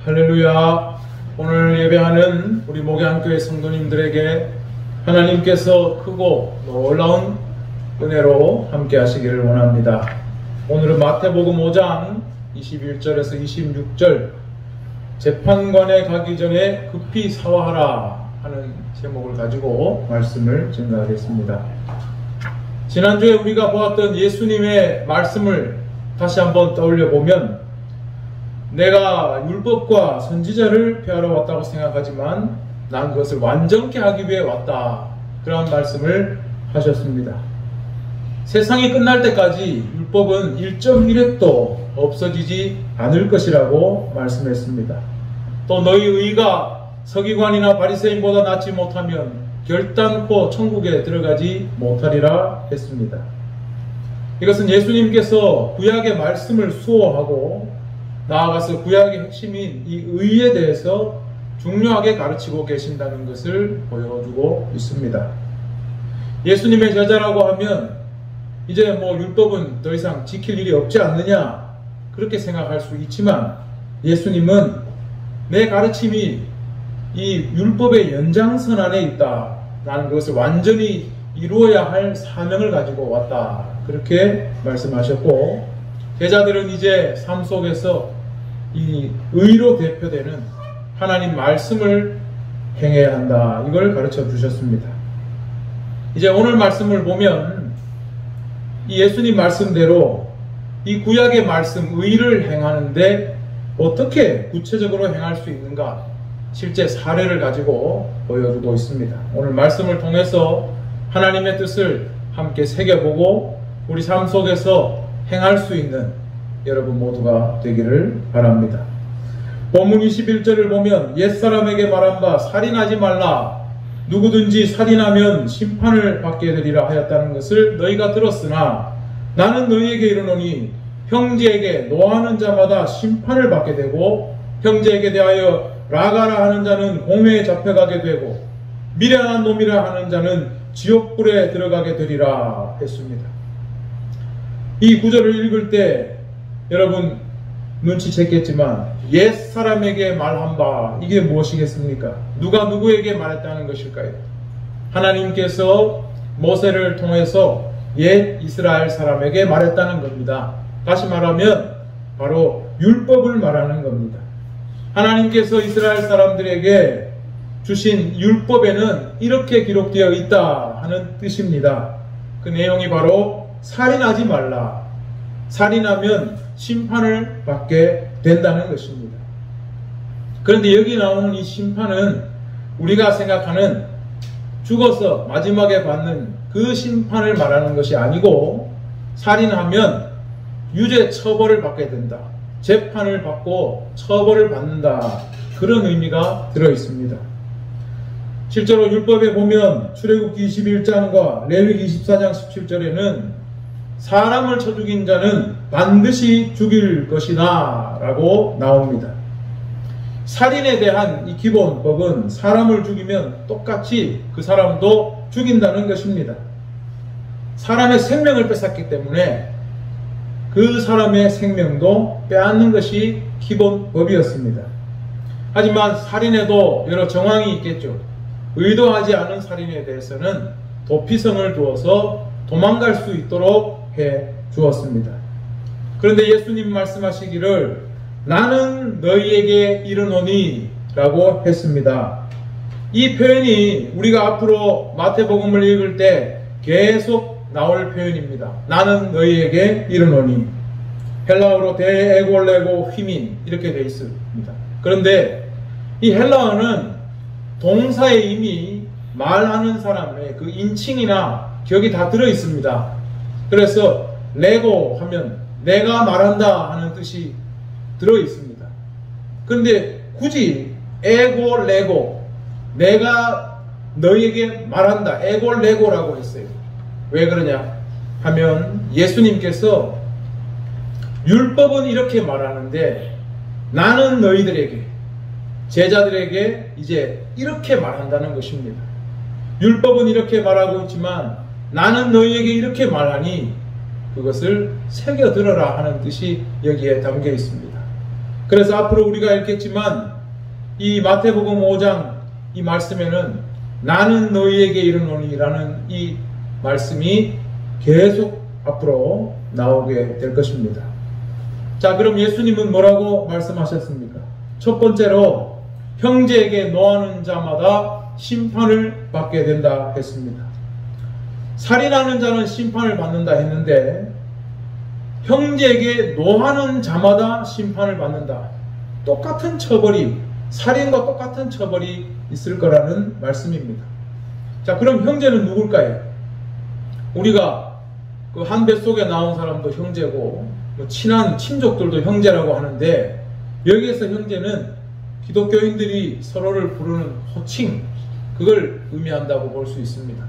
할렐루야. 오늘 예배하는 우리 목양교회 성도님들에게 하나님께서 크고 놀라운 은혜로 함께 하시기를 원합니다. 오늘은 마태복음 5장 21절에서 26절 재판관에 가기 전에 급히 사화하라 하는 제목을 가지고 말씀을 전가하겠습니다. 지난주에 우리가 보았던 예수님의 말씀을 다시 한번 떠올려 보면 내가 율법과 선지자를 폐하러 왔다고 생각하지만 난 그것을 완전케 하기 위해 왔다. 그런 말씀을 하셨습니다. 세상이 끝날 때까지 율법은 1.1획도 없어지지 않을 것이라고 말씀했습니다. 또 너희 의가 서기관이나 바리새인보다 낫지 못하면 결단코 천국에 들어가지 못하리라 했습니다. 이것은 예수님께서 구약의 말씀을 수호하고 나아가서 구약의 핵심인 이 의에 대해서 중요하게 가르치고 계신다는 것을 보여주고 있습니다. 예수님의 제자라고 하면 이제 율법은 더 이상 지킬 일이 없지 않느냐 그렇게 생각할 수 있지만 예수님은 내 가르침이 이 율법의 연장선 안에 있다. 나는 그것을 완전히 이루어야 할 사명을 가지고 왔다. 그렇게 말씀하셨고 제자들은 이제 삶 속에서 이 의로 대표되는 하나님 말씀을 행해야 한다. 이걸 가르쳐 주셨습니다. 이제 오늘 말씀을 보면 이 예수님 말씀대로 이 구약의 말씀 의를 행하는데 어떻게 구체적으로 행할 수 있는가 실제 사례를 가지고 보여주고 있습니다. 오늘 말씀을 통해서 하나님의 뜻을 함께 새겨보고 우리 삶 속에서 행할 수 있는 여러분 모두가 되기를 바랍니다. 본문 21절을 보면 옛사람에게 말한 바 살인하지 말라. 누구든지 살인하면 심판을 받게 되리라 하였다는 것을 너희가 들었으나 나는 너희에게 이르노니 형제에게 노하는 자마다 심판을 받게 되고 형제에게 대하여 라가라 하는 자는 공회에 잡혀가게 되고 미련한 놈이라 하는 자는 지옥불에 들어가게 되리라 했습니다. 이 구절을 읽을 때 여러분 눈치챘겠지만 옛사람에게 말한 바 이게 무엇이겠습니까? 누가 누구에게 말했다는 것일까요? 하나님께서 모세를 통해서 옛 이스라엘 사람에게 말했다는 겁니다. 다시 말하면 바로 율법을 말하는 겁니다. 하나님께서 이스라엘 사람들에게 주신 율법에는 이렇게 기록되어 있다 하는 뜻입니다. 그 내용이 바로 살인하지 말라. 살인하면 심판을 받게 된다는 것입니다. 그런데 여기 나오는 이 심판은 우리가 생각하는 죽어서 마지막에 받는 그 심판을 말하는 것이 아니고 살인하면 유죄 처벌을 받게 된다. 재판을 받고 처벌을 받는다. 그런 의미가 들어 있습니다. 실제로 율법에 보면 출애굽기 21장과 레위기 24장 17절에는 사람을 쳐 죽인 자는 반드시 죽일 것이다 라고 나옵니다. 살인에 대한 이 기본법은 사람을 죽이면 똑같이 그 사람도 죽인다는 것입니다. 사람의 생명을 뺏었기 때문에 그 사람의 생명도 빼앗는 것이 기본법이었습니다. 하지만 살인에도 여러 정황이 있겠죠. 의도하지 않은 살인에 대해서는 도피성을 두어서 도망갈 수 있도록 해 주었습니다. 그런데 예수님 말씀하시기를 나는 너희에게 이르노니 라고 했습니다. 이 표현이 우리가 앞으로 마태복음을 읽을 때 계속 나올 표현입니다. 나는 너희에게 이르노니. 헬라어로 데에골레고 휘민 이렇게 되어 있습니다. 그런데 이 헬라어는 동사에 이미 말하는 사람의 그 인칭이나 격이 다 들어 있습니다. 그래서 레고 하면 내가 말한다 하는 뜻이 들어 있습니다. 그런데 굳이 에고 레고 내가 너희에게 말한다 에고 레고라고 했어요. 왜 그러냐 하면 예수님께서 율법은 이렇게 말하는데 나는 너희들에게 제자들에게 이제 이렇게 말한다는 것입니다. 율법은 이렇게 말하고 있지만 나는 너희에게 이렇게 말하니 그것을 새겨 들어라 하는 뜻이 여기에 담겨 있습니다. 그래서 앞으로 우리가 읽겠지만 이 마태복음 5장 이 말씀에는 나는 너희에게 이르노니라는 이 말씀이 계속 앞으로 나오게 될 것입니다. 자, 그럼 예수님은 뭐라고 말씀하셨습니까? 첫 번째로 형제에게 노하는 자마다 심판을 받게 된다 했습니다. 살인하는 자는 심판을 받는다 했는데 형제에게 노하는 자마다 심판을 받는다. 똑같은 처벌이, 살인과 똑같은 처벌이 있을 거라는 말씀입니다. 자, 그럼 형제는 누굴까요? 우리가 그 한 뱃속에 나온 사람도 형제고 뭐 친한 친족들도 형제라고 하는데 여기에서 형제는 기독교인들이 서로를 부르는 호칭, 그걸 의미한다고 볼 수 있습니다.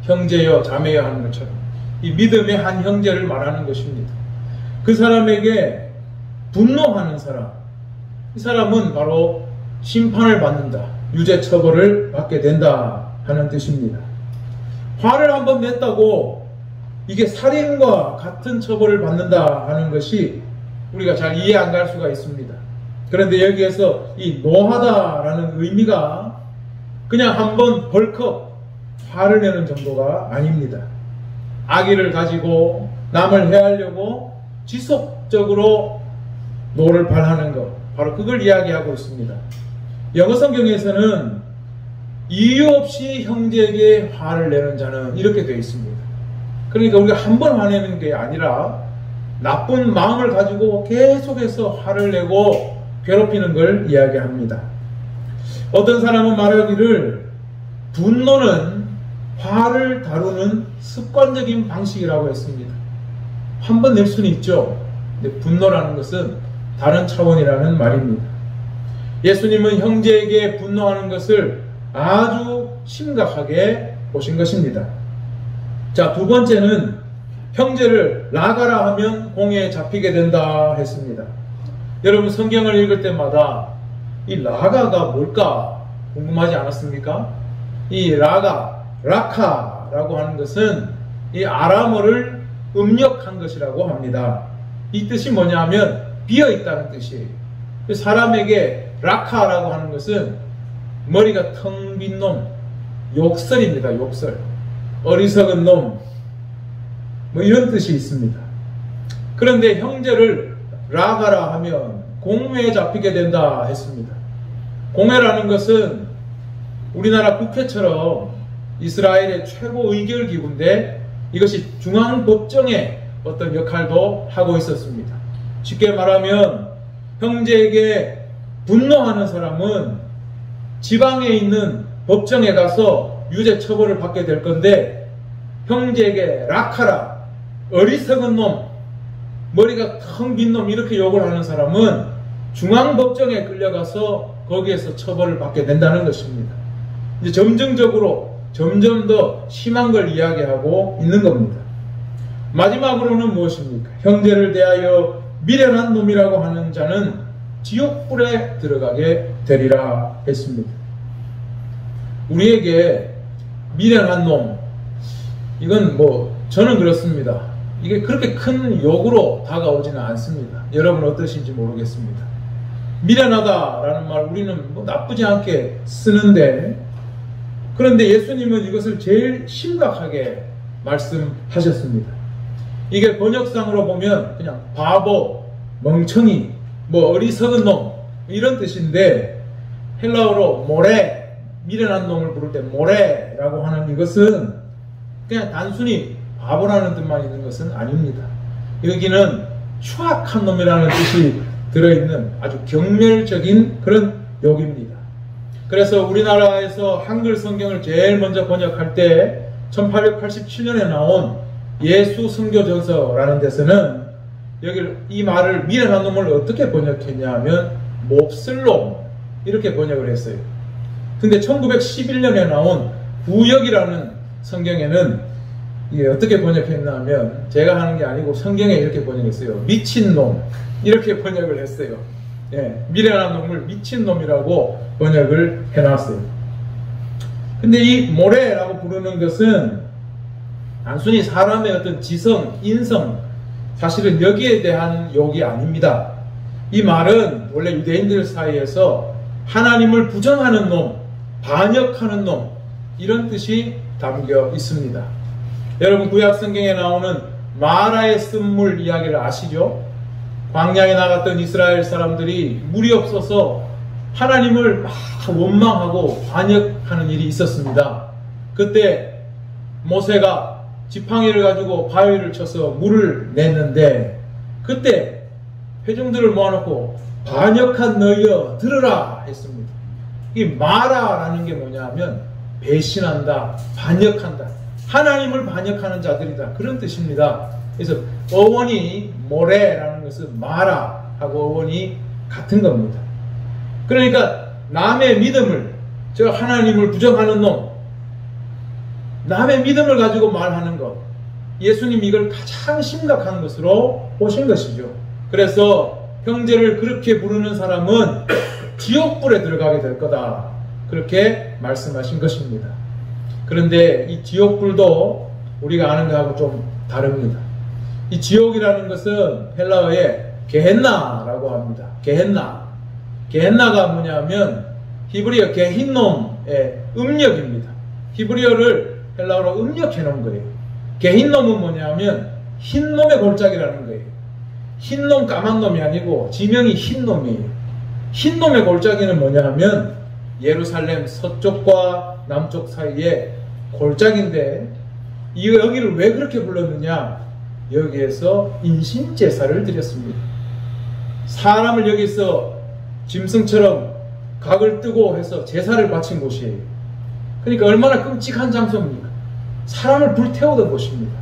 형제여 자매여 하는 것처럼 이 믿음의 한 형제를 말하는 것입니다. 그 사람에게 분노하는 사람, 이 사람은 바로 심판을 받는다, 유죄 처벌을 받게 된다 하는 뜻입니다. 화를 한번 냈다고 이게 살인과 같은 처벌을 받는다 하는 것이 우리가 잘 이해 안 갈 수가 있습니다. 그런데 여기에서 이 노하다라는 의미가 그냥 한번 벌컥 화를 내는 정도가 아닙니다. 악의를 가지고 남을 해하려고 지속적으로 노를 발하는 것, 바로 그걸 이야기하고 있습니다. 영어 성경에서는 이유 없이 형제에게 화를 내는 자는 이렇게 되어 있습니다. 그러니까 우리가 한 번 화내는 게 아니라 나쁜 마음을 가지고 계속해서 화를 내고 괴롭히는 걸 이야기합니다. 어떤 사람은 말하기를 분노는 화를 다루는 습관적인 방식이라고 했습니다. 한 번 낼 수는 있죠. 근데 분노라는 것은 다른 차원이라는 말입니다. 예수님은 형제에게 분노하는 것을 아주 심각하게 보신 것입니다. 자, 두 번째는 형제를 나가라 하면 공에 잡히게 된다 했습니다. 여러분 성경을 읽을 때마다 이 라가가 뭘까 궁금하지 않았습니까? 이 라카라고 하는 것은 이 아람어를 음력한 것이라고 합니다. 이 뜻이 뭐냐면 비어있다는 뜻이에요. 사람에게 라카라고 하는 것은 머리가 텅 빈 놈, 욕설입니다. 욕설. 어리석은 놈, 뭐 이런 뜻이 있습니다. 그런데 형제를 라가라 하면 공회에 잡히게 된다 했습니다. 공회라는 것은 우리나라 국회처럼 이스라엘의 최고 의결기구인데 이것이 중앙법정의 어떤 역할도 하고 있었습니다. 쉽게 말하면 형제에게 분노하는 사람은 지방에 있는 법정에 가서 유죄 처벌을 받게 될 건데 형제에게 라카라, 어리석은 놈, 머리가 텅 빈 놈 이렇게 욕을 하는 사람은 중앙법정에 끌려가서 거기에서 처벌을 받게 된다는 것입니다. 이제 점증적으로 점점 더 심한 걸 이야기하고 있는 겁니다. 마지막으로는 무엇입니까? 형제를 대하여 미련한 놈이라고 하는 자는 지옥불에 들어가게 되리라 했습니다. 우리에게 미련한 놈, 이건 뭐 저는 그렇습니다. 이게 그렇게 큰 욕으로 다가오지는 않습니다. 여러분 어떠신지 모르겠습니다. 미련하다라는 말 우리는 뭐 나쁘지 않게 쓰는데, 그런데 예수님은 이것을 제일 심각하게 말씀하셨습니다. 이게 번역상으로 보면 그냥 바보, 멍청이, 뭐 어리석은 놈 이런 뜻인데 헬라어로 모레, 미련한 놈을 부를 때 모레라고 하는 이것은 그냥 단순히 바보라는 뜻만 있는 것은 아닙니다. 여기는 추악한 놈이라는 뜻이 들어있는 아주 경멸적인 그런 욕입니다. 그래서 우리나라에서 한글 성경을 제일 먼저 번역할 때 1887년에 나온 예수 선교전서라는 데서는 여기를 이 말을 미련한 놈을 어떻게 번역했냐 하면 몹쓸 놈 이렇게 번역을 했어요. 근데 1911년에 나온 구역이라는 성경에는 이게 어떻게 번역했나 하면 제가 하는 게 아니고 성경에 이렇게 번역했어요. 미친놈 이렇게 번역을 했어요. 예, 미련한 놈을 미친놈이라고 번역을 해놨어요. 근데 이 모래라고 부르는 것은 단순히 사람의 어떤 지성, 인성, 사실은 여기에 대한 욕이 아닙니다. 이 말은 원래 유대인들 사이에서 하나님을 부정하는 놈, 반역하는 놈, 이런 뜻이 담겨 있습니다. 여러분, 구약 성경에 나오는 마라의 쓴물 이야기를 아시죠? 광야에 나갔던 이스라엘 사람들이 물이 없어서 하나님을 막 원망하고 반역하는 일이 있었습니다. 그때 모세가 지팡이를 가지고 바위를 쳐서 물을 냈는데, 그때 회중들을 모아놓고 반역한 너희여 들으라 했습니다. 이 마라라는 게 뭐냐면 배신한다, 반역한다, 하나님을 반역하는 자들이다, 그런 뜻입니다. 그래서 어원이 모래라는 것은 마라하고 어원이 같은 겁니다. 그러니까 남의 믿음을, 저 하나님을 부정하는 놈, 남의 믿음을 가지고 말하는 것, 예수님이 이걸 가장 심각한 것으로 보신 것이죠. 그래서 형제를 그렇게 부르는 사람은 지옥불에 들어가게 될 거다, 그렇게 말씀하신 것입니다. 그런데 이 지옥불도 우리가 아는 것하고 좀 다릅니다. 이 지옥이라는 것은 헬라어에 게헨나라고 합니다. 게헨나가 뭐냐면 히브리어 게힌놈의 음력입니다. 히브리어를 헬라어로 음력해 놓은 거예요. 게힌놈은 뭐냐면 흰놈의 골짜기라는 거예요. 흰놈 까만 놈이 아니고 지명이 흰놈이에요. 흰놈의 골짜기는 뭐냐면 예루살렘 서쪽과 남쪽 사이에 골짜기인데, 여기를 왜 그렇게 불렀느냐? 여기에서 인신제사를 드렸습니다. 사람을 여기서 짐승처럼 각을 뜨고 해서 제사를 바친 곳이에요. 그러니까 얼마나 끔찍한 장소입니까? 사람을 불태우던 곳입니다.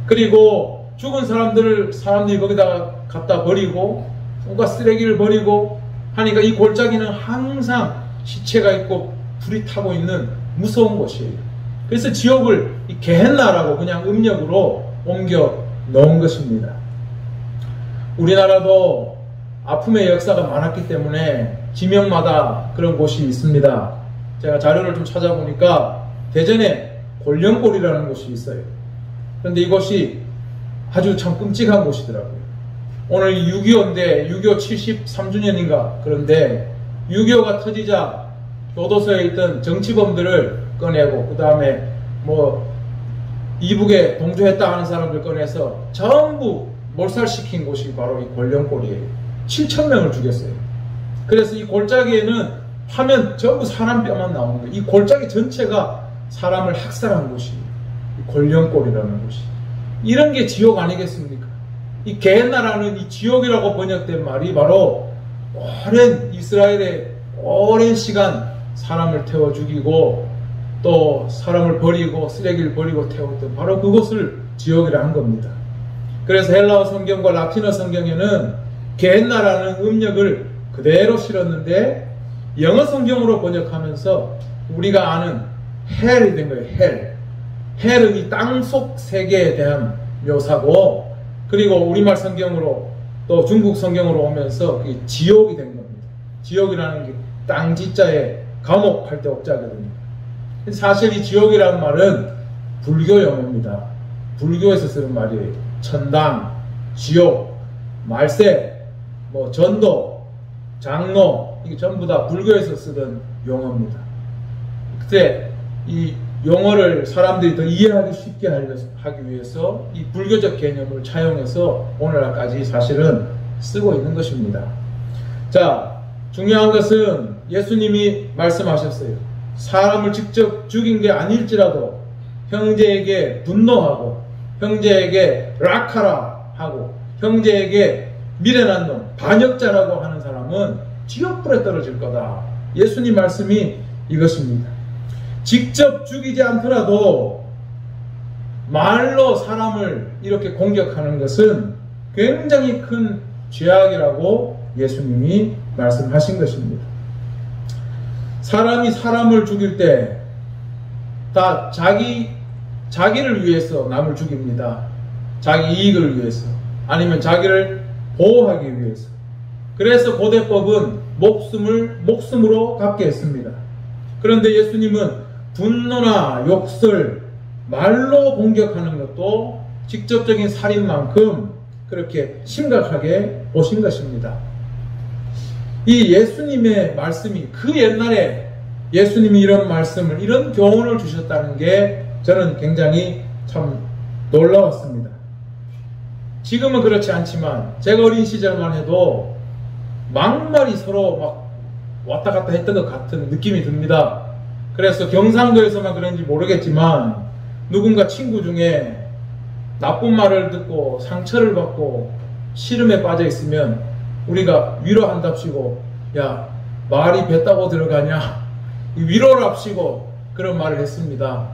그리고 죽은 사람들이 거기다가 갖다 버리고 온갖 쓰레기를 버리고 하니까 이 골짜기는 항상 시체가 있고 불이 타고 있는 무서운 곳이에요. 그래서 지옥을 이 게헨나라고 그냥 음력으로 옮겨 넣은 것입니다. 우리나라도 아픔의 역사가 많았기 때문에 지명마다 그런 곳이 있습니다. 제가 자료를 좀 찾아보니까 대전에 골령골이라는 곳이 있어요. 그런데 이곳이 아주 참 끔찍한 곳이더라고요. 오늘 6.25인데 6.25 73주년인가 그런데 6.25가 터지자 교도소에 있던 정치범들을 꺼내고 그 다음에 뭐 이북에 동조했다 하는 사람들 꺼내서 전부 몰살시킨 곳이 바로 이 골령골이에요. 7,000명을 죽였어요. 그래서 이 골짜기에는 파면 전부 사람 뼈만 나오는 거예요. 이 골짜기 전체가 사람을 학살한 곳이 골령골이라는 곳이. 이런 게 지옥 아니겠습니까? 이 게헨나라는 이 지옥이라고 번역된 말이 바로 오랜 이스라엘의 오랜 시간 사람을 태워 죽이고 또 사람을 버리고 쓰레기를 버리고 태웠던 바로 그곳을 지옥이라 한 겁니다. 그래서 헬라어 성경과 라틴어 성경에는 게헨나라는 음력을 그대로 실었는데 영어 성경으로 번역하면서 우리가 아는 헬이 된 거예요. 헬은 이 땅속 세계에 대한 묘사고, 그리고 우리말 성경으로 또 중국 성경으로 오면서 지옥이 된 겁니다. 지옥이라는 게 땅지자에 감옥 할 때 옥자거든요. 사실 이 지옥이라는 말은 불교 용어입니다. 불교에서 쓰는 말이에요. 천당, 지옥, 말세, 뭐 전도, 장로, 이게 전부 다 불교에서 쓰던 용어입니다. 그때 이 용어를 사람들이 더 이해하기 쉽게 하기 위해서 이 불교적 개념을 차용해서 오늘날까지 사실은 쓰고 있는 것입니다. 자, 중요한 것은 예수님이 말씀하셨어요. 사람을 직접 죽인 게 아닐지라도 형제에게 분노하고 형제에게 락하라 하고 형제에게 미련한 놈, 반역자라고 하는 사람은 지옥불에 떨어질 거다. 예수님 말씀이 이것입니다. 직접 죽이지 않더라도 말로 사람을 이렇게 공격하는 것은 굉장히 큰 죄악이라고 예수님이 말씀하신 것입니다. 사람이 사람을 죽일 때 다 자기를 위해서 남을 죽입니다. 자기 이익을 위해서, 아니면 자기를 보호하기 위해서. 그래서 고대법은 목숨으로 갚게 했습니다. 그런데 예수님은 분노나 욕설, 말로 공격하는 것도 직접적인 살인만큼 그렇게 심각하게 보신 것입니다. 이 예수님의 말씀이 그 옛날에 예수님이 이런 말씀을, 이런 교훈을 주셨다는 게 저는 굉장히 참 놀라웠습니다. 지금은 그렇지 않지만 제가 어린 시절만 해도 막말이 서로 막 왔다 갔다 했던 것 같은 느낌이 듭니다. 그래서 경상도에서만 그런지 모르겠지만 누군가 친구 중에 나쁜 말을 듣고 상처를 받고 시름에 빠져 있으면 우리가 위로한답시고, 야, 말이 뱉다고 들어가냐, 위로랍시고 그런 말을 했습니다.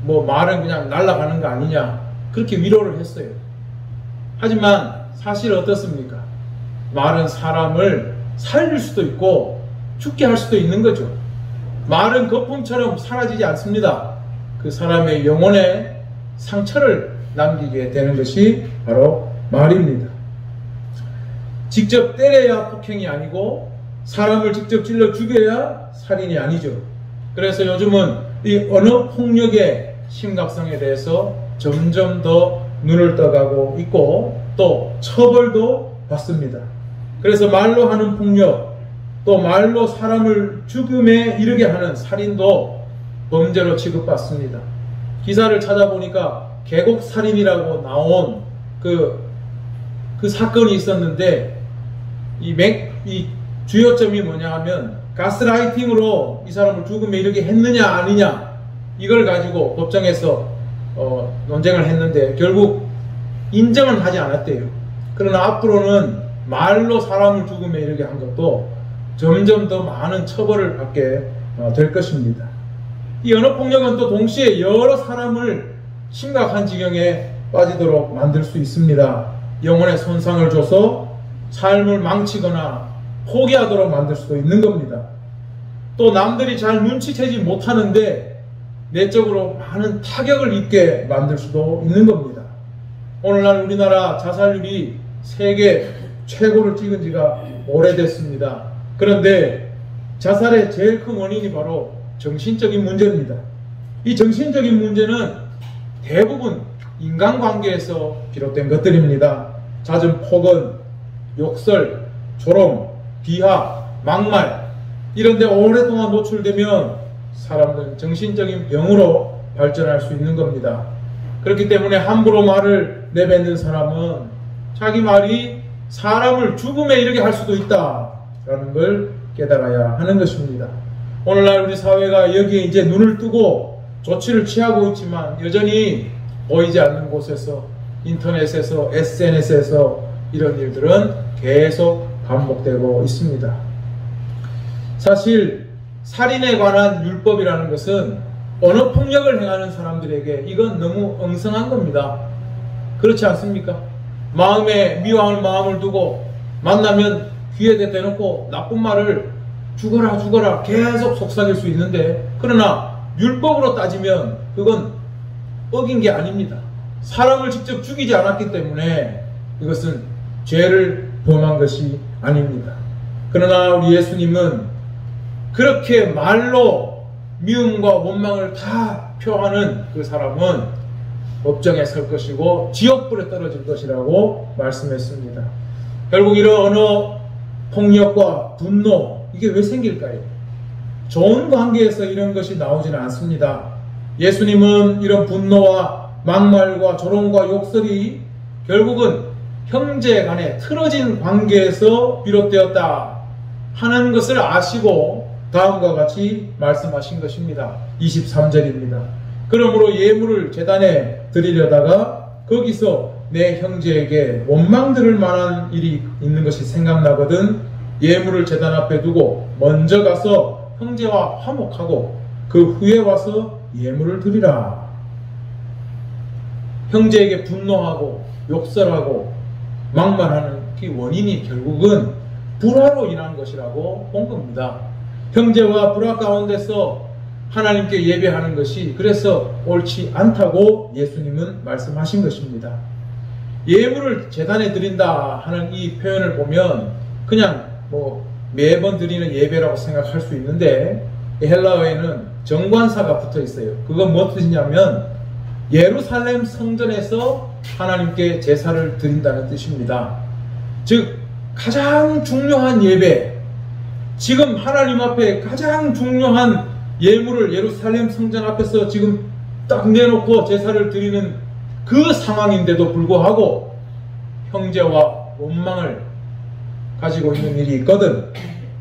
뭐 말은 그냥 날아가는 거 아니냐, 그렇게 위로를 했어요. 하지만 사실 어떻습니까? 말은 사람을 살릴 수도 있고 죽게 할 수도 있는 거죠. 말은 거품처럼 사라지지 않습니다. 그 사람의 영혼에 상처를 남기게 되는 것이 바로 말입니다. 직접 때려야 폭행이 아니고 사람을 직접 찔러 죽여야 살인이 아니죠. 그래서 요즘은 이 언어 폭력의 심각성에 대해서 점점 더 눈을 떠가고 있고 또 처벌도 받습니다. 그래서 말로 하는 폭력, 또 말로 사람을 죽음에 이르게 하는 살인도 범죄로 취급받습니다. 기사를 찾아보니까 계곡살인이라고 나온 그 사건이 있었는데 이 주요점이 뭐냐 하면 가스라이팅으로 이 사람을 죽음에 이르게 했느냐 아니냐, 이걸 가지고 법정에서 논쟁을 했는데 결국 인정은 하지 않았대요. 그러나 앞으로는 말로 사람을 죽음에 이르게 한 것도 점점 더 많은 처벌을 받게 될 것입니다. 이 언어폭력은 또 동시에 여러 사람을 심각한 지경에 빠지도록 만들 수 있습니다. 영혼에 손상을 줘서 삶을 망치거나 포기하도록 만들 수도 있는 겁니다. 또 남들이 잘 눈치채지 못하는데 내적으로 많은 타격을 입게 만들 수도 있는 겁니다. 오늘날 우리나라 자살률이 세계 최고를 찍은 지가 오래됐습니다. 그런데 자살의 제일 큰 원인이 바로 정신적인 문제입니다. 이 정신적인 문제는 대부분 인간관계에서 비롯된 것들입니다. 잦은 폭언, 욕설, 조롱, 비하, 막말, 이런 데 오랫동안 노출되면 사람들은 정신적인 병으로 발전할 수 있는 겁니다. 그렇기 때문에 함부로 말을 내뱉는 사람은 자기 말이 사람을 죽음에 이르게 할 수도 있다라는 걸 깨달아야 하는 것입니다. 오늘날 우리 사회가 여기에 이제 눈을 뜨고 조치를 취하고 있지만 여전히 보이지 않는 곳에서, 인터넷에서, SNS에서 이런 일들은 계속 반복되고 있습니다. 사실 살인에 관한 율법이라는 것은 언어폭력을 행하는 사람들에게 이건 너무 엉성한 겁니다. 그렇지 않습니까? 마음에 미워하는 마음을 두고 만나면 귀에 대놓고 나쁜 말을 죽어라 죽어라 계속 속삭일 수 있는데, 그러나 율법으로 따지면 그건 어긴 게 아닙니다. 사람을 직접 죽이지 않았기 때문에 이것은 죄를 범한 것이 아닙니다. 그러나 우리 예수님은 그렇게 말로 미움과 원망을 다 표하는 그 사람은 법정에 설 것이고 지옥불에 떨어질 것이라고 말씀했습니다. 결국 이런 언어 폭력과 분노, 이게 왜 생길까요? 좋은 관계에서 이런 것이 나오지는 않습니다. 예수님은 이런 분노와 막말과 조롱과 욕설이 결국은 형제 간에 틀어진 관계에서 비롯되었다 하는 것을 아시고 다음과 같이 말씀하신 것입니다. 23절입니다. 그러므로 예물을 제단에 드리려다가 거기서 내 형제에게 원망 들을 만한 일이 있는 것이 생각나거든 예물을 제단 앞에 두고 먼저 가서 형제와 화목하고 그 후에 와서 예물을 드리라. 형제에게 분노하고 욕설하고 막말하는 그 원인이 결국은 불화로 인한 것이라고 본 겁니다. 형제와 불화 가운데서 하나님께 예배하는 것이 그래서 옳지 않다고 예수님은 말씀하신 것입니다. 예물을 제단에 드린다 하는 이 표현을 보면 그냥 매번 드리는 예배라고 생각할 수 있는데 헬라어에는 정관사가 붙어 있어요. 그건 무슨 뜻이냐면 예루살렘 성전에서 하나님께 제사를 드린다는 뜻입니다. 즉 가장 중요한 예배, 지금 하나님 앞에 가장 중요한 예물을 예루살렘 성전 앞에서 지금 딱 내놓고 제사를 드리는 그 상황인데도 불구하고 형제와 원망을 가지고 있는 일이 있거든.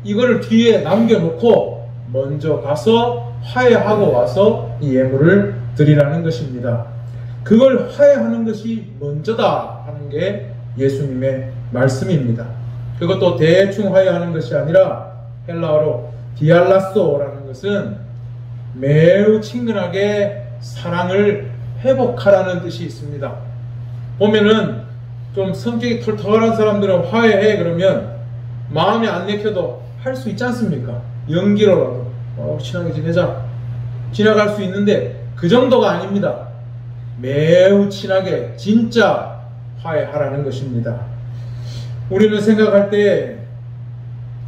이걸 뒤에 남겨놓고 먼저 가서 화해하고 와서 이 예물을 드리라는 것입니다. 그걸 화해하는 것이 먼저다 하는 게 예수님의 말씀입니다. 그것도 대충 화해하는 것이 아니라 헬라어로 디알라소라는 것은 매우 친근하게 사랑을 회복하라는 뜻이 있습니다. 보면은 좀 성격이 털털한 사람들은 화해해 그러면 마음에 안 내켜도 할 수 있지 않습니까? 연기로라도 친하게 지내자 지나갈 수 있는데 그 정도가 아닙니다. 매우 친하게 진짜 화해하라는 것입니다. 우리는 생각할 때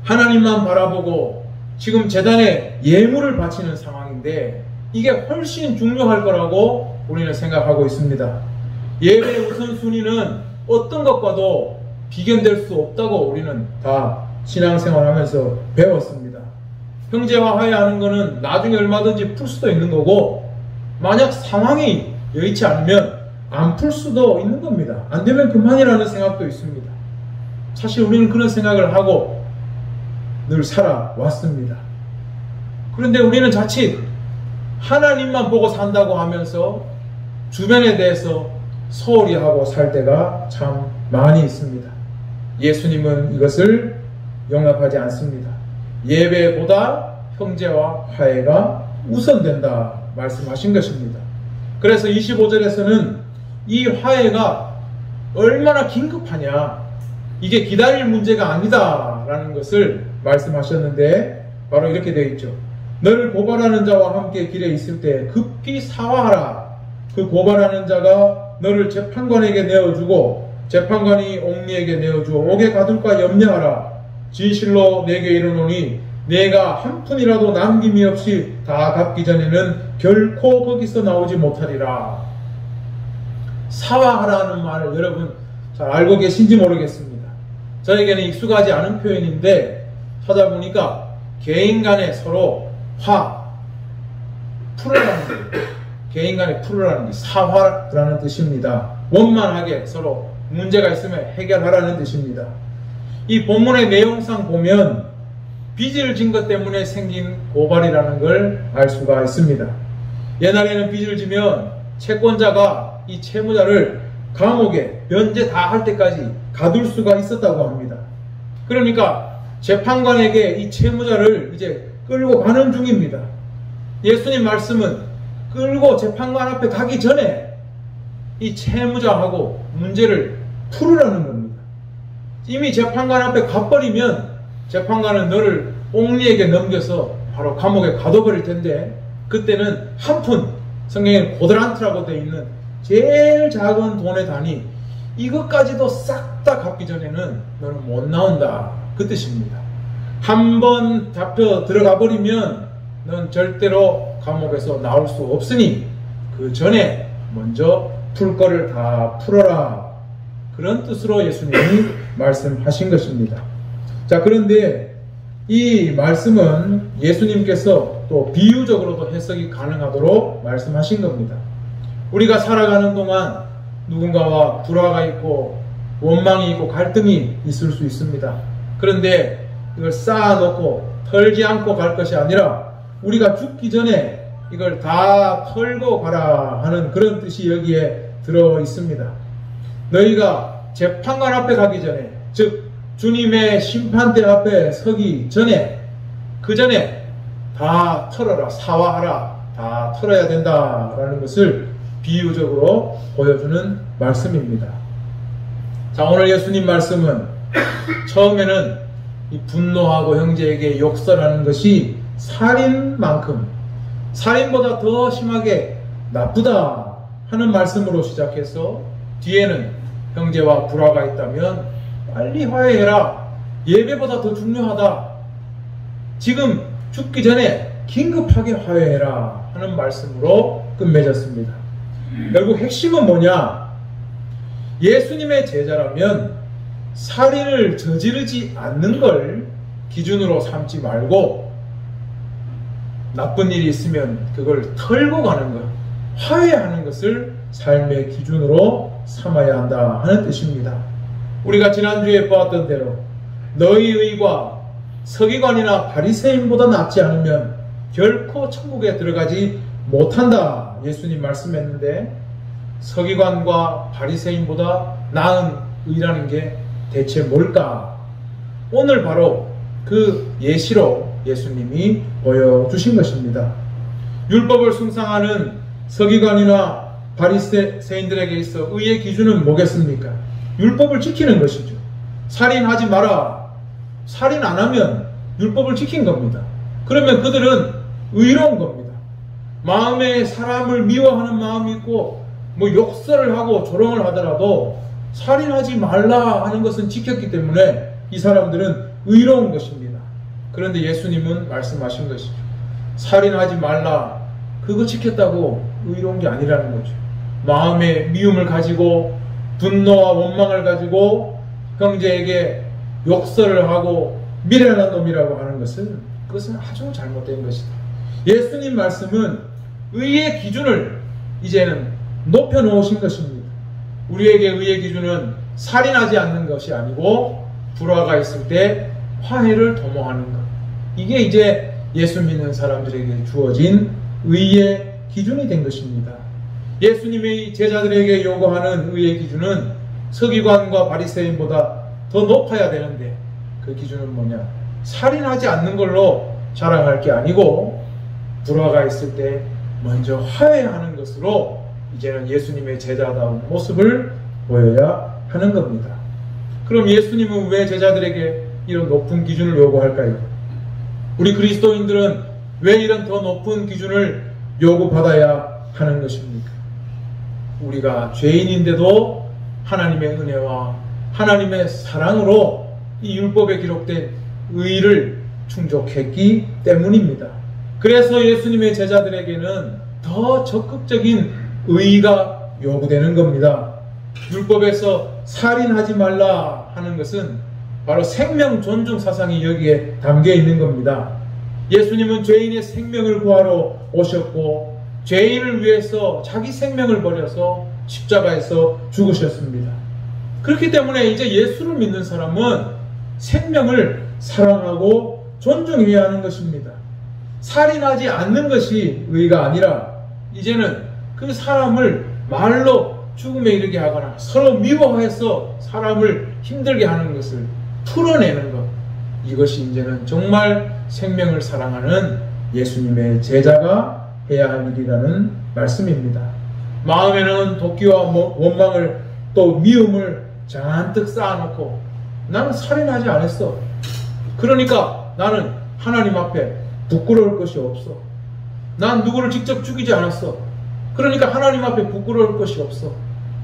하나님만 바라보고 지금 제단에 예물을 바치는 상황인데 이게 훨씬 중요할 거라고 우리는 생각하고 있습니다. 예배의 우선순위는 어떤 것과도 비견될 수 없다고 우리는 다 신앙생활하면서 배웠습니다. 형제와 화해하는 것은 나중에 얼마든지 풀 수도 있는 거고 만약 상황이 여의치 않으면 안 풀 수도 있는 겁니다. 안 되면 그만이라는 생각도 있습니다. 사실 우리는 그런 생각을 하고 늘 살아왔습니다. 그런데 우리는 자칫 하나님만 보고 산다고 하면서 주변에 대해서 소홀히 하고 살 때가 참 많이 있습니다. 예수님은 이것을 용납하지 않습니다. 예배보다 형제와 화해가 우선된다 말씀하신 것입니다. 그래서 25절에서는 이 화해가 얼마나 긴급하냐, 이게 기다릴 문제가 아니다 라는 것을 말씀하셨는데 바로 이렇게 되어 있죠. 너를 고발하는 자와 함께 길에 있을 때 급히 사화하라. 그 고발하는 자가 너를 재판관에게 내어주고 재판관이 옥리에게 내어주어 옥에 가둘까 염려하라. 진실로 내게 이르노니 내가 한 푼이라도 남김이 없이 다 갚기 전에는 결코 거기서 나오지 못하리라. 사화하라는 말을 여러분 잘 알고 계신지 모르겠습니다. 저에게는 익숙하지 않은 표현인데 찾아보니까 개인 간에 서로 풀으라는 게, 개인 간에 풀으라는 게 사화라는 뜻입니다. 원만하게 서로 문제가 있으면 해결하라는 뜻입니다. 이 본문의 내용상 보면 빚을 진 것 때문에 생긴 고발이라는 걸 알 수가 있습니다. 옛날에는 빚을 지면 채권자가 이 채무자를 감옥에 면제 다 할 때까지 가둘 수가 있었다고 합니다. 그러니까 재판관에게 이 채무자를 이제 끌고 가는 중입니다. 예수님 말씀은 끌고 재판관 앞에 가기 전에 이 채무자하고 문제를 풀으라는 겁니다. 이미 재판관 앞에 가버리면 재판관은 너를 옥리에게 넘겨서 바로 감옥에 가둬버릴 텐데 그때는 한 푼, 성경에 고드란트라고 되어 있는 제일 작은 돈의 단위, 이것까지도 싹 다 갚기 전에는 너는 못 나온다, 그 뜻입니다. 한 번 잡혀 들어가 버리면 넌 절대로 감옥에서 나올 수 없으니 그 전에 먼저 풀 거를 다 풀어라, 그런 뜻으로 예수님이 말씀하신 것입니다. 자, 그런데 이 말씀은 예수님께서 또 비유적으로도 해석이 가능하도록 말씀하신 겁니다. 우리가 살아가는 동안 누군가와 불화가 있고 원망이 있고 갈등이 있을 수 있습니다. 그런데 이걸 쌓아놓고 털지 않고 갈 것이 아니라 우리가 죽기 전에 이걸 다 털고 가라 하는 그런 뜻이 여기에 들어 있습니다. 너희가 재판관 앞에 가기 전에, 즉 주님의 심판대 앞에 서기 전에, 그 전에 다 털어라, 사화하라, 다 털어야 된다라는 것을 비유적으로 보여주는 말씀입니다. 자, 오늘 예수님 말씀은 처음에는 이 분노하고 형제에게 욕설하는 것이 살인만큼, 살인보다 더 심하게 나쁘다 하는 말씀으로 시작해서 뒤에는 형제와 불화가 있다면 빨리 화해해라, 예배보다 더 중요하다, 지금 죽기 전에 긴급하게 화해해라 하는 말씀으로 끝맺었습니다. 결국 핵심은 뭐냐? 예수님의 제자라면 살인을 저지르지 않는 걸 기준으로 삼지 말고 나쁜 일이 있으면 그걸 털고 가는 것, 화해하는 것을 삶의 기준으로 삼아야 한다 하는 뜻입니다. 우리가 지난주에 보았던 대로 너희 의가 서기관이나 바리새인보다 낫지 않으면 결코 천국에 들어가지 못한다 예수님 말씀했는데, 서기관과 바리새인보다 나은 의라는 게 대체 뭘까? 오늘 바로 그 예시로 예수님이 보여주신 것입니다. 율법을 숭상하는 서기관이나 바리새인들에게 있어 의의 기준은 뭐겠습니까? 율법을 지키는 것이죠. 살인하지 마라. 살인 안 하면 율법을 지킨 겁니다. 그러면 그들은 의로운 겁니다. 마음에 사람을 미워하는 마음이 있고 욕설을 하고 조롱을 하더라도 살인하지 말라 하는 것은 지켰기 때문에 이 사람들은 의로운 것입니다. 그런데 예수님은 말씀하신 것이죠. 살인하지 말라. 그거 지켰다고 의로운 게 아니라는 거죠. 마음에 미움을 가지고 분노와 원망을 가지고 형제에게 욕설을 하고 미련한 놈이라고 하는 것은, 그것은 아주 잘못된 것이다. 예수님 말씀은 의의 기준을 이제는 높여놓으신 것입니다. 우리에게 의의 기준은 살인하지 않는 것이 아니고 불화가 있을 때 화해를 도모하는 것. 이게 이제 예수 믿는 사람들에게 주어진 의의 기준이 된 것입니다. 예수님의 제자들에게 요구하는 의의 기준은 서기관과 바리새인보다 더 높아야 되는데, 그 기준은 뭐냐? 살인하지 않는 걸로 자랑할 게 아니고 불화가 있을 때 먼저 화해하는 것으로 이제는 예수님의 제자다운 모습을 보여야 하는 겁니다. 그럼 예수님은 왜 제자들에게 이런 높은 기준을 요구할까요? 우리 그리스도인들은 왜 이런 더 높은 기준을 요구받아야 하는 것입니까? 우리가 죄인인데도 하나님의 은혜와 하나님의 사랑으로 이 율법에 기록된 의를 충족했기 때문입니다. 그래서 예수님의 제자들에게는 더 적극적인 의가 요구되는 겁니다. 율법에서 살인하지 말라 하는 것은 바로 생명 존중 사상이 여기에 담겨 있는 겁니다. 예수님은 죄인의 생명을 구하러 오셨고 죄인을 위해서 자기 생명을 버려서 십자가에서 죽으셨습니다. 그렇기 때문에 이제 예수를 믿는 사람은 생명을 사랑하고 존중해야 하는 것입니다. 살인하지 않는 것이 의가 아니라 이제는 그 사람을 말로 죽음에 이르게 하거나 서로 미워해서 사람을 힘들게 하는 것을 풀어내는 것, 이것이 이제는 정말 생명을 사랑하는 예수님의 제자가 해야 할 일이라는 말씀입니다. 마음에는 도끼와 원망을 또 미움을 잔뜩 쌓아놓고 나는 살인하지 않았어. 그러니까 나는 하나님 앞에 부끄러울 것이 없어. 난 누구를 직접 죽이지 않았어. 그러니까 하나님 앞에 부끄러울 것이 없어.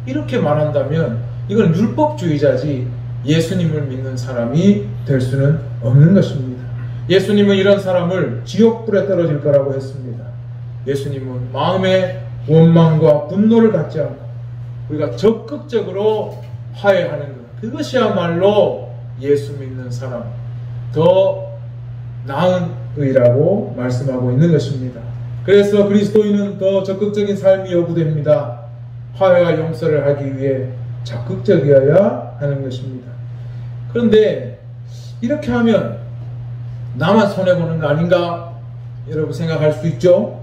이렇게 말한다면 이건 율법주의자지 예수님을 믿는 사람이 될 수는 없는 것입니다. 예수님은 이런 사람을 지옥불에 떨어질 거라고 했습니다. 예수님은 마음에 원망과 분노를 갖지 않고 우리가 적극적으로 화해하는 것, 그것이야말로 예수 믿는 사람 더 나은 의라고 말씀하고 있는 것입니다. 그래서 그리스도인은 더 적극적인 삶이 요구됩니다. 화해와 용서를 하기 위해 적극적이어야 하는 것입니다. 그런데 이렇게 하면 나만 손해보는 거 아닌가? 여러분 생각할 수 있죠?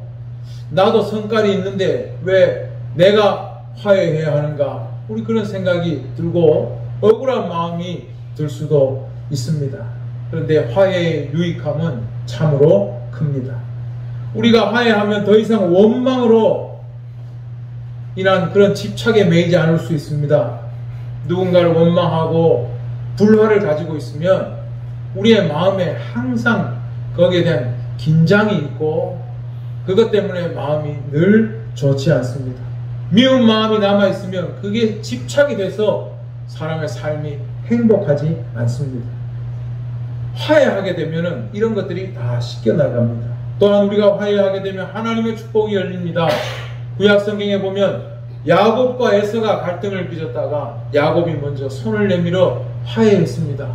나도 성깔이 있는데 왜 내가 화해해야 하는가? 우리 그런 생각이 들고 억울한 마음이 들 수도 있습니다. 그런데 화해의 유익함은 참으로 큽니다. 우리가 화해하면 더 이상 원망으로 인한 그런 집착에 매이지 않을 수 있습니다. 누군가를 원망하고 불화를 가지고 있으면 우리의 마음에 항상 거기에 대한 긴장이 있고 그것 때문에 마음이 늘 좋지 않습니다. 미운 마음이 남아있으면 그게 집착이 돼서 사람의 삶이 행복하지 않습니다. 화해하게 되면 이런 것들이 다 씻겨나갑니다. 또한 우리가 화해하게 되면 하나님의 축복이 열립니다. 구약 성경에 보면 야곱과 에서가 갈등을 빚었다가 야곱이 먼저 손을 내밀어 화해했습니다.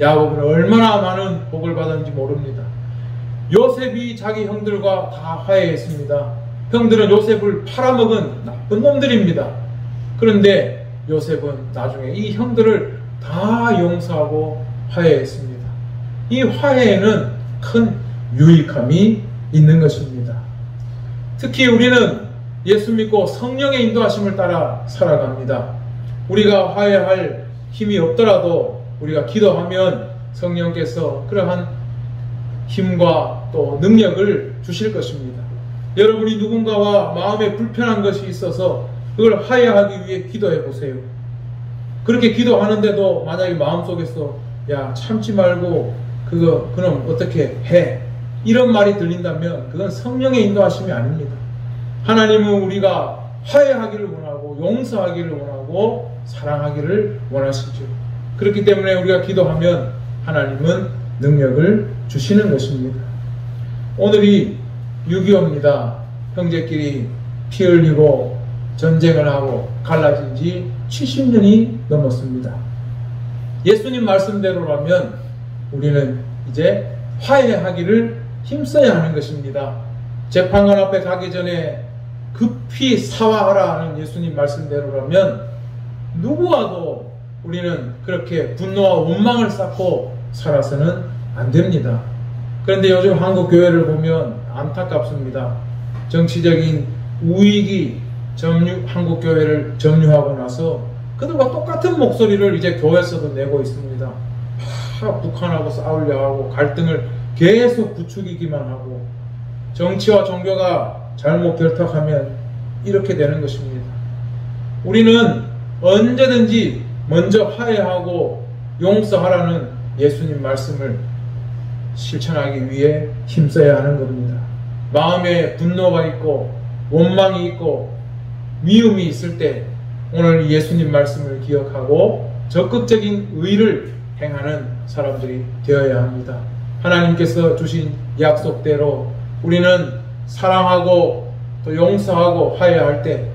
야곱은 얼마나 많은 복을 받았는지 모릅니다. 요셉이 자기 형들과 다 화해했습니다. 형들은 요셉을 팔아먹은 나쁜 놈들입니다. 그런데 요셉은 나중에 이 형들을 다 용서하고 화해했습니다. 이 화해에는 큰 유익함이 있는 것입니다. 특히 우리는 예수 믿고 성령의 인도하심을 따라 살아갑니다. 우리가 화해할 힘이 없더라도 우리가 기도하면 성령께서 그러한 힘과 또 능력을 주실 것입니다. 여러분이 누군가와 마음에 불편한 것이 있어서 그걸 화해하기 위해 기도해 보세요. 그렇게 기도하는데도 만약에 마음속에서 야 참지 말고 그럼 어떻게 해? 이런 말이 들린다면 그건 성령의 인도하심이 아닙니다. 하나님은 우리가 화해하기를 원하고 용서하기를 원하고 사랑하기를 원하시죠. 그렇기 때문에 우리가 기도하면 하나님은 능력을 주시는 것입니다. 오늘이 6.25입니다. 형제끼리 피 흘리고 전쟁을 하고 갈라진 지 70년이 넘었습니다. 예수님 말씀대로라면 우리는 이제 화해하기를 힘써야 하는 것입니다. 재판관 앞에 가기 전에 급히 사화하라는 예수님 말씀대로라면 누구와도 우리는 그렇게 분노와 원망을 쌓고 살아서는 안 됩니다. 그런데 요즘 한국 교회를 보면 안타깝습니다. 정치적인 우익이 한국 교회를 점유하고 나서 그들과 똑같은 목소리를 이제 교회에서도 내고 있습니다. 북한하고 싸우려 하고 갈등을 계속 부추기기만 하고 정치와 종교가 잘못 결탁하면 이렇게 되는 것입니다. 우리는 언제든지 먼저 화해하고 용서하라는 예수님 말씀을 실천하기 위해 힘써야 하는 겁니다. 마음에 분노가 있고 원망이 있고 미움이 있을 때 오늘 예수님 말씀을 기억하고 적극적인 의를 행하는 사람들이 되어야 합니다. 하나님께서 주신 약속대로 우리는 사랑하고 또 용서하고 화해할 때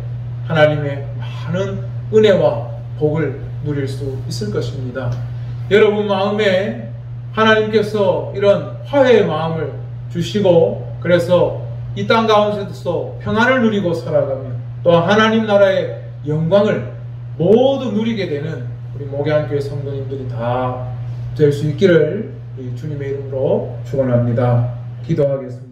하나님의 많은 은혜와 복을 누릴 수 있을 것입니다. 여러분 마음에 하나님께서 이런 화해의 마음을 주시고 그래서 이 땅 가운데서 평안을 누리고 살아가며 또 하나님 나라의 영광을 모두 누리게 되는 우리 목양교회 성도님들이 다 될 수 있기를 주님의 이름으로 축원합니다. 기도하겠습니다.